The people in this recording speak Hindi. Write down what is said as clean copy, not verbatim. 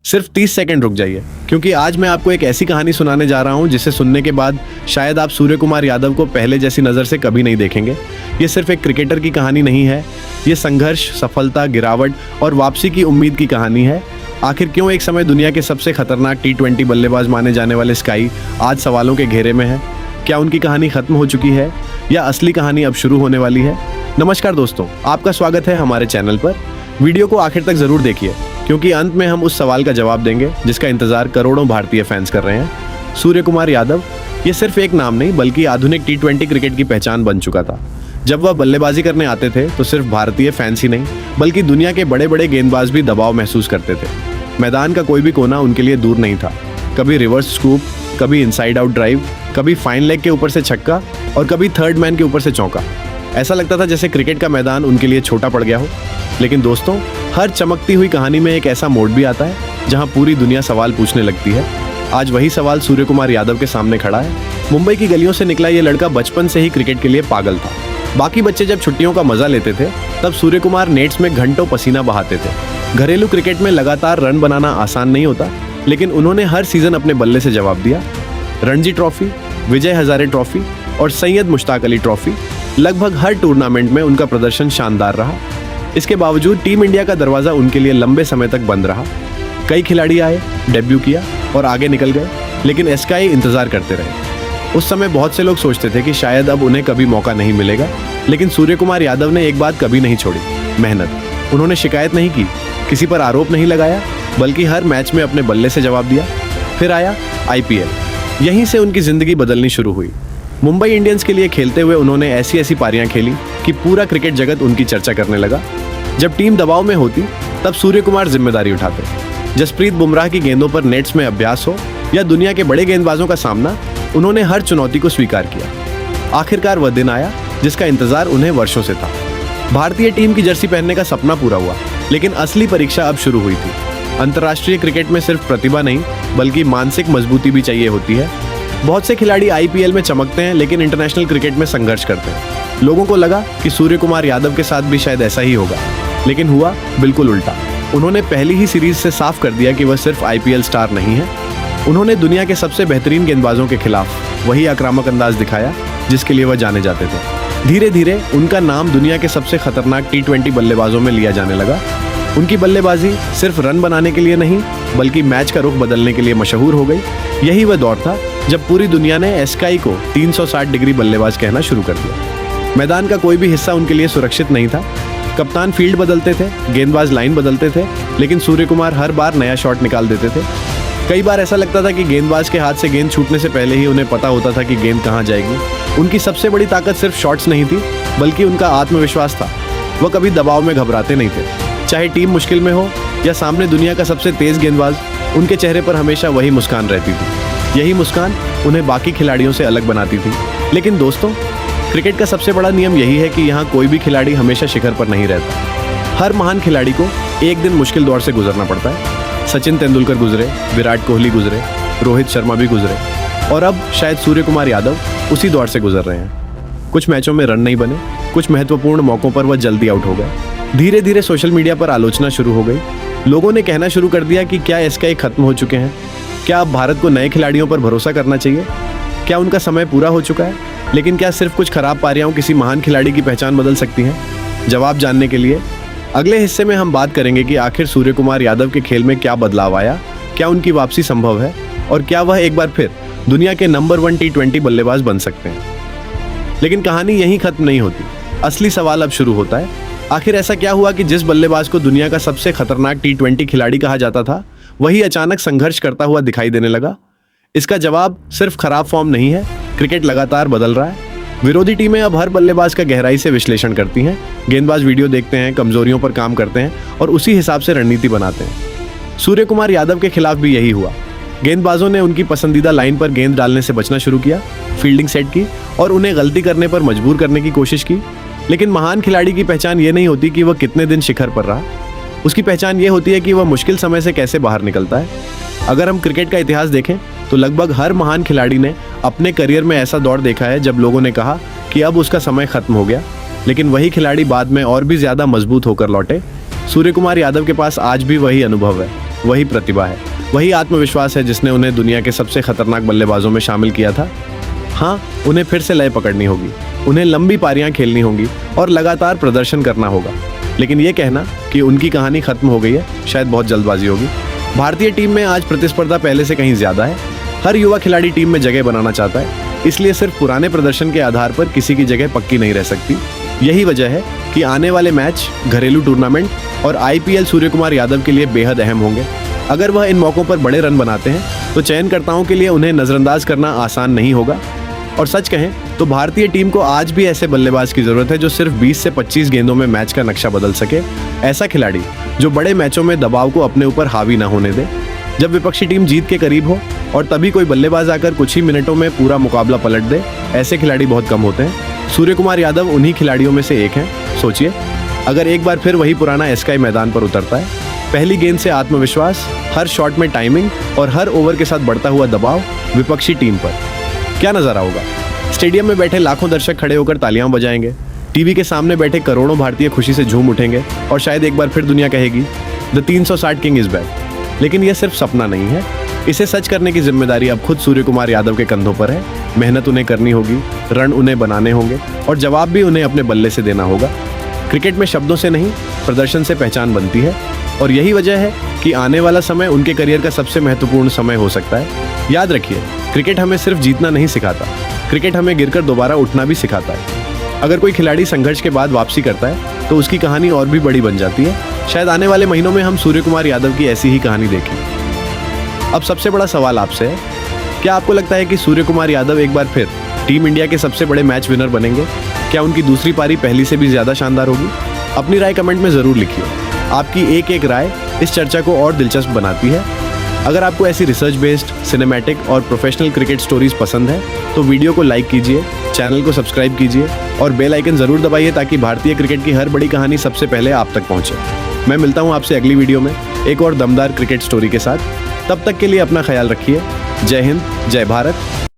सिर्फ 30 सेकंड रुक जाइए, क्योंकि आज मैं आपको एक ऐसी कहानी सुनाने जा रहा हूं जिसे सुनने के बाद शायद आप सूर्य कुमार यादव को पहले जैसी नज़र से कभी नहीं देखेंगे। ये सिर्फ एक क्रिकेटर की कहानी नहीं है, ये संघर्ष, सफलता, गिरावट और वापसी की उम्मीद की कहानी है। आखिर क्यों एक समय दुनिया के सबसे खतरनाक T20 बल्लेबाज माने जाने वाले स्काई आज सवालों के घेरे में है? क्या उनकी कहानी खत्म हो चुकी है या असली कहानी अब शुरू होने वाली है? नमस्कार दोस्तों, आपका स्वागत है हमारे चैनल पर। वीडियो को आखिर तक जरूर देखिए, क्योंकि अंत में हम उस सवाल का जवाब देंगे जिसका इंतजार करोड़ों भारतीय फैंस कर रहे हैं। सूर्य कुमार यादव ये सिर्फ एक नाम नहीं, बल्कि आधुनिक T20 क्रिकेट की पहचान बन चुका था। जब वह बल्लेबाजी करने आते थे तो सिर्फ भारतीय फैंस ही नहीं, बल्कि दुनिया के बड़े बड़े गेंदबाज भी दबाव महसूस करते थे। मैदान का कोई भी कोना उनके लिए दूर नहीं था। कभी रिवर्स स्कूप, कभी इनसाइड आउट ड्राइव, कभी फाइन लेग के ऊपर से छक्का और कभी थर्ड मैन के ऊपर से चौका। ऐसा लगता था जैसे क्रिकेट का मैदान उनके लिए छोटा पड़ गया हो। लेकिन दोस्तों, हर चमकती हुई कहानी में एक ऐसा मोड़ भी आता है जहां पूरी दुनिया सवाल पूछने लगती है। आज वही सवाल सूर्य कुमार यादव के सामने खड़ा है। मुंबई की गलियों से निकला ये लड़का बचपन से ही क्रिकेट के लिए पागल था। बाकी बच्चे जब छुट्टियों का मजा लेते थे, तब सूर्य कुमार नेट्स में घंटों पसीना बहाते थे। घरेलू क्रिकेट में लगातार रन बनाना आसान नहीं होता, लेकिन उन्होंने हर सीजन अपने बल्ले से जवाब दिया। रणजी ट्रॉफी, विजय हजारे ट्रॉफी और सैयद मुश्ताक अली ट्रॉफी, लगभग हर टूर्नामेंट में उनका प्रदर्शन शानदार रहा। इसके बावजूद टीम इंडिया का दरवाजा उनके लिए लंबे समय तक बंद रहा। कई खिलाड़ी आए, डेब्यू किया और आगे निकल गए, लेकिन स्काई इंतजार करते रहे। उस समय बहुत से लोग सोचते थे कि शायद अब उन्हें कभी मौका नहीं मिलेगा, लेकिन सूर्य कुमार यादव ने एक बात कभी नहीं छोड़ी, मेहनत। उन्होंने शिकायत नहीं की, किसी पर आरोप नहीं लगाया, बल्कि हर मैच में अपने बल्ले से जवाब दिया। फिर आया IPL। यहीं से उनकी जिंदगी बदलनी शुरू हुई। मुंबई इंडियंस के लिए खेलते हुए उन्होंने ऐसी ऐसी पारियां खेली कि पूरा क्रिकेट जगत उनकी चर्चा करने लगा। जब टीम दबाव में होती, तब सूर्य कुमार जिम्मेदारी उठाते। जसप्रीत बुमराह की गेंदों पर नेट्स में अभ्यास हो या दुनिया के बड़े गेंदबाजों का सामना, उन्होंने हर चुनौती को स्वीकार किया। आखिरकार वह दिन आया जिसका इंतजार उन्हें वर्षों से था। भारतीय टीम की जर्सी पहनने का सपना पूरा हुआ, लेकिन असली परीक्षा अब शुरू हुई थी। अंतर्राष्ट्रीय क्रिकेट में सिर्फ प्रतिभा नहीं, बल्कि मानसिक मजबूती भी चाहिए होती है। बहुत से खिलाड़ी IPL में चमकते हैं, लेकिन इंटरनेशनल क्रिकेट में संघर्ष करते हैं। लोगों को लगा कि सूर्य कुमार यादव के साथ भी शायद ऐसा ही होगा, लेकिन हुआ बिल्कुल उल्टा। उन्होंने पहली ही सीरीज से साफ कर दिया कि वह सिर्फ IPL स्टार नहीं है। उन्होंने दुनिया के सबसे बेहतरीन गेंदबाजों के खिलाफ वही आक्रामक अंदाज दिखाया जिसके लिए वह जाने जाते थे। धीरे धीरे उनका नाम दुनिया के सबसे खतरनाक T20 बल्लेबाजों में लिया जाने लगा। उनकी बल्लेबाजी सिर्फ रन बनाने के लिए नहीं, बल्कि मैच का रुख बदलने के लिए मशहूर हो गई। यही वह दौर था जब पूरी दुनिया ने स्काई को 360 डिग्री बल्लेबाज कहना शुरू कर दिया। मैदान का कोई भी हिस्सा उनके लिए सुरक्षित नहीं था। कप्तान फील्ड बदलते थे, गेंदबाज लाइन बदलते थे, लेकिन सूर्य कुमार हर बार नया शॉट निकाल देते थे। कई बार ऐसा लगता था कि गेंदबाज के हाथ से गेंद छूटने से पहले ही उन्हें पता होता था कि गेंद कहाँ जाएगी। उनकी सबसे बड़ी ताकत सिर्फ शॉट्स नहीं थी, बल्कि उनका आत्मविश्वास था। वह कभी दबाव में घबराते नहीं थे। चाहे टीम मुश्किल में हो या सामने दुनिया का सबसे तेज गेंदबाज, उनके चेहरे पर हमेशा वही मुस्कान रहती थी। यही मुस्कान उन्हें बाकी खिलाड़ियों से अलग बनाती थी। लेकिन दोस्तों, क्रिकेट का सबसे बड़ा नियम यही है कि यहाँ कोई भी खिलाड़ी हमेशा शिखर पर नहीं रहता। हर महान खिलाड़ी को एक दिन मुश्किल दौर से गुजरना पड़ता है। सचिन तेंदुलकर गुजरे, विराट कोहली गुजरे, रोहित शर्मा भी गुजरे, और अब शायद सूर्य कुमार यादव उसी दौर से गुजर रहे हैं। कुछ मैचों में रन नहीं बने, कुछ महत्वपूर्ण मौकों पर वह जल्दी आउट हो गए। धीरे धीरे सोशल मीडिया पर आलोचना शुरू हो गई। लोगों ने कहना शुरू कर दिया कि क्या स्काई खत्म हो चुके हैं? क्या अब भारत को नए खिलाड़ियों पर भरोसा करना चाहिए? क्या उनका समय पूरा हो चुका है? लेकिन क्या सिर्फ कुछ खराब पारियां किसी महान खिलाड़ी की पहचान बदल सकती हैं? जवाब जानने के लिए अगले हिस्से में हम बात करेंगे कि आखिर सूर्य कुमार यादव के खेल में क्या बदलाव आया, क्या उनकी वापसी संभव है, और क्या वह एक बार फिर दुनिया के नंबर 1 T20 बल्लेबाज बन सकते हैं। लेकिन कहानी यहीं खत्म नहीं होती। असली सवाल अब शुरू होता है। आखिर ऐसा क्या हुआ कि जिस बल्लेबाज को दुनिया का सबसे खतरनाक T20 खिलाड़ी कहा जाता था, वही अचानक संघर्ष करता हुआ दिखाई देने लगा? इसका जवाब सिर्फ खराब फॉर्म नहीं है। क्रिकेट लगातार बदल रहा है। विरोधी टीमें अब हर बल्लेबाज का गहराई से विश्लेषण करती हैं। गेंदबाज वीडियो देखते हैं, कमजोरियों पर काम करते हैं और उसी हिसाब से रणनीति बनाते हैं। सूर्य कुमार यादव के खिलाफ भी यही हुआ। गेंदबाजों ने उनकी पसंदीदा लाइन पर गेंद डालने से बचना शुरू किया, फील्डिंग सेट की और उन्हें गलती करने पर मजबूर करने की कोशिश की। लेकिन महान खिलाड़ी की पहचान ये नहीं होती कि वह कितने दिन शिखर पर रहा। उसकी पहचान ये होती है कि वह मुश्किल समय से कैसे बाहर निकलता है। अगर हम क्रिकेट का इतिहास देखें तो लगभग हर महान खिलाड़ी ने अपने करियर में ऐसा दौर देखा है जब लोगों ने कहा कि अब उसका समय खत्म हो गया, लेकिन वही खिलाड़ी बाद में और भी ज्यादा मजबूत होकर लौटे। सूर्य कुमार यादव के पास आज भी वही अनुभव है। वही प्रतिभा है, वही आत्मविश्वास है जिसने उन्हें दुनिया के सबसे खतरनाक बल्लेबाजों में शामिल किया था। हाँ, उन्हें फिर से लय पकड़नी होगी, उन्हें लंबी पारियां खेलनी होंगी और लगातार प्रदर्शन करना होगा। लेकिन ये कहना कि उनकी कहानी खत्म हो गई है शायद बहुत जल्दबाजी होगी। भारतीय टीम में आज प्रतिस्पर्धा पहले से कहीं ज्यादा है। हर युवा खिलाड़ी टीम में जगह बनाना चाहता है, इसलिए सिर्फ पुराने प्रदर्शन के आधार पर किसी की जगह पक्की नहीं रह सकती। यही वजह है कि आने वाले मैच, घरेलू टूर्नामेंट और IPL सूर्य कुमार यादव के लिए बेहद अहम होंगे। अगर वह इन मौकों पर बड़े रन बनाते हैं तो चयनकर्ताओं के लिए उन्हें नजरअंदाज करना आसान नहीं होगा। और सच कहें तो भारतीय टीम को आज भी ऐसे बल्लेबाज की जरूरत है जो सिर्फ 20 से 25 गेंदों में मैच का नक्शा बदल सके। ऐसा खिलाड़ी जो बड़े मैचों में दबाव को अपने ऊपर हावी ना होने दे, जब विपक्षी टीम जीत के करीब हो और तभी कोई बल्लेबाज आकर कुछ ही मिनटों में पूरा मुकाबला पलट दे। ऐसे खिलाड़ी बहुत कम होते हैं। सूर्य कुमार यादव उन्हीं खिलाड़ियों में से एक हैं। सोचिए, अगर एक बार फिर वही पुराना स्काई मैदान पर उतरता है, पहली गेंद से आत्मविश्वास, हर शॉट में टाइमिंग और हर ओवर के साथ बढ़ता हुआ दबाव विपक्षी टीम पर, क्या नजारा होगा। स्टेडियम में बैठे लाखों दर्शक खड़े होकर तालियां बजाएंगे, टीवी के सामने बैठे करोड़ों भारतीय खुशी से झूम उठेंगे और शायद एक बार फिर दुनिया कहेगी द 360 किंग इज बैक। लेकिन यह सिर्फ सपना नहीं है, इसे सच करने की जिम्मेदारी अब खुद सूर्य कुमार यादव के कंधों पर है। मेहनत उन्हें करनी होगी, रन उन्हें बनाने होंगे और जवाब भी उन्हें अपने बल्ले से देना होगा। क्रिकेट में शब्दों से नहीं, प्रदर्शन से पहचान बनती है और यही वजह है कि आने वाला समय उनके करियर का सबसे महत्वपूर्ण समय हो सकता है। याद रखिए, क्रिकेट हमें सिर्फ जीतना नहीं सिखाता, क्रिकेट हमें गिरकर दोबारा उठना भी सिखाता है। अगर कोई खिलाड़ी संघर्ष के बाद वापसी करता है तो उसकी कहानी और भी बड़ी बन जाती है। शायद आने वाले महीनों में हम सूर्य कुमार यादव की ऐसी ही कहानी देखें। अब सबसे बड़ा सवाल आपसे है, क्या आपको लगता है कि सूर्य कुमार यादव एक बार फिर टीम इंडिया के सबसे बड़े मैच विनर बनेंगे? क्या उनकी दूसरी पारी पहली से भी ज्यादा शानदार होगी? अपनी राय कमेंट में जरूर लिखिए। आपकी एक एक राय इस चर्चा को और दिलचस्प बनाती है। अगर आपको ऐसी रिसर्च बेस्ड, सिनेमैटिक और प्रोफेशनल क्रिकेट स्टोरीज पसंद है तो वीडियो को लाइक कीजिए, चैनल को सब्सक्राइब कीजिए और बेल आइकन जरूर दबाइए ताकि भारतीय क्रिकेट की हर बड़ी कहानी सबसे पहले आप तक पहुंचे। मैं मिलता हूं आपसे अगली वीडियो में एक और दमदार क्रिकेट स्टोरी के साथ। तब तक के लिए अपना ख्याल रखिए। जय हिंद, जय भारत।